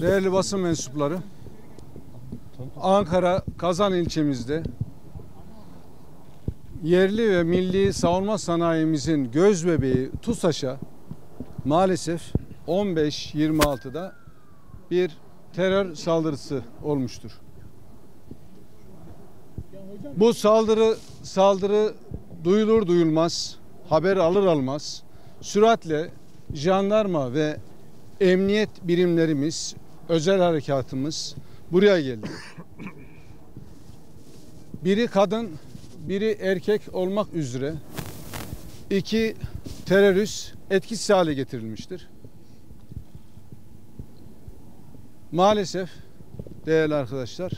Değerli basın mensupları, Ankara Kazan ilçemizde yerli ve milli savunma sanayimizin gözbebeği TUSAŞ'a maalesef 15-26'da bir terör saldırısı olmuştur. Bu saldırı duyulur duyulmaz, haber alır almaz süratle jandarma ve emniyet birimlerimiz, özel harekatımız buraya geldi. Biri kadın, biri erkek olmak üzere 2 terörist etkisiz hale getirilmiştir. Maalesef değerli arkadaşlar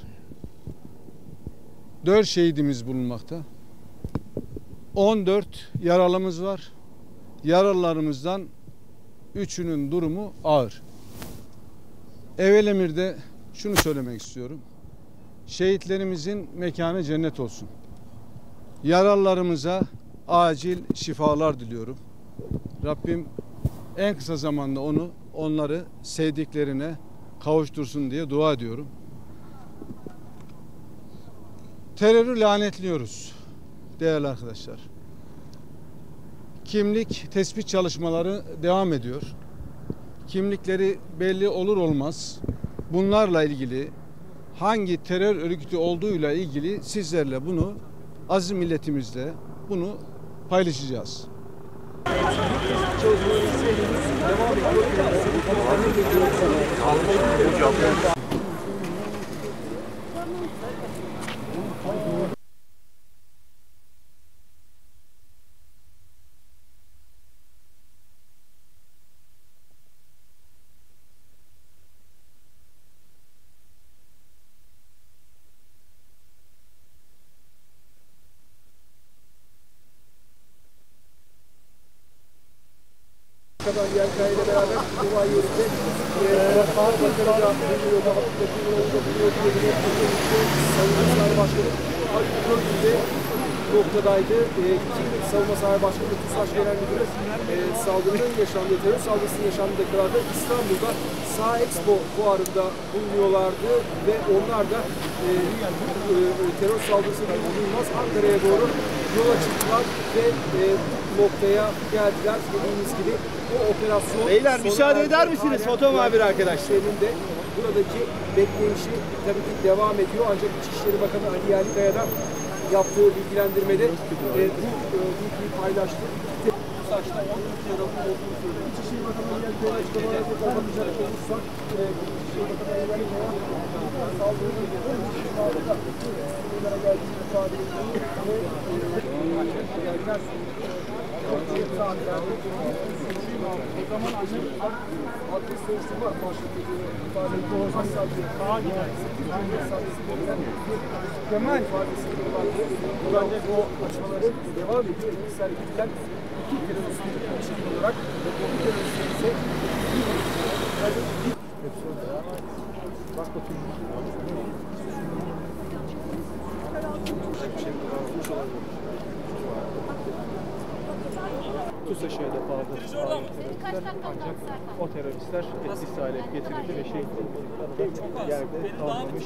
4 şehidimiz bulunmakta. 14 yaralımız var. Yaralılarımızdan 3'ünün durumu ağır. Evvelemir'de şunu söylemek istiyorum. Şehitlerimizin mekanı cennet olsun. Yaralılarımıza acil şifalar diliyorum. Rabbim en kısa zamanda onları sevdiklerine kavuştursun diye dua ediyorum. Terörü lanetliyoruz değerli arkadaşlar. Kimlik tespit çalışmaları devam ediyor. Kimlikleri belli olur olmaz bunlarla ilgili hangi terör örgütü olduğuyla ilgili sizlerle bunu aziz milletimizle bunu paylaşacağız. Yerkaya ile beraber Duva yerinde Savunma Sanayi Başkanı noktadaydı. Savunma Sanayi Başkanı TUSAŞ Genel Müdürü saldırının yaşandığı, terör saldırısının yaşandığı dakikalarda İstanbul'da Sağ-Expo fuarında bulunuyorlardı ve onlar da terör saldırısının bulunmaz Ankara'ya doğru yola çıktılar ve noktaya geldiler. Dediğimiz gibi o operasyon... Beyler müsaade eder misiniz foto muhabiri arkadaşlarının de buradaki bekleyişi tabii ki devam ediyor. Ancak İçişleri Bakanı Ali Yerlikaya'dan yaptığı bilgilendirmede bu bilgiyi paylaştı. TUSAŞ'ta 13 yaralı olduğunu söyledi. İçişleri Bakanı Ali Yerlikaya'ya açıklamalarına bakacak olursak İçişleri Bakanı Ali Yerlikaya saldırı sınırlara geldiğini ifade ediyor o zaman adres sayısı var. Kemal ifadesi o açmaları devam ediyor. Sergilen 2 teröristin içerik olarak ve bu teröristin ise bak bakayım. TUSAŞ'a hedef aldı teröristler, ancak o teröristler etkisiz hale getirildi ve şehitlerin yerde kalmamış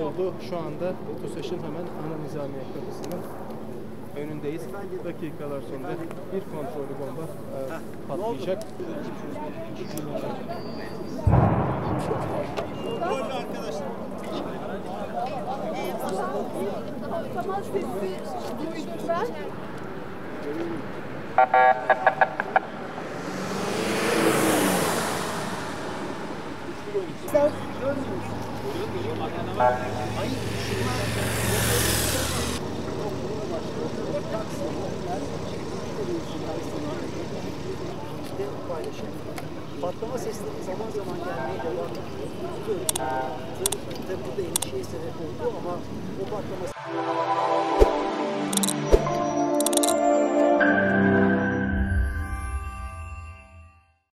oldu. Şu anda TUSAŞ'ın hemen ana nizamiye kapısının önündeyiz. Dakikalar sonra bir kontrollü bomba patlayacak. Tamam, sesi duydum ben. Patlama sesleri zaman zaman gelmeye devam ediyor. Tabii burada endişeye sebep oldu ama o patlama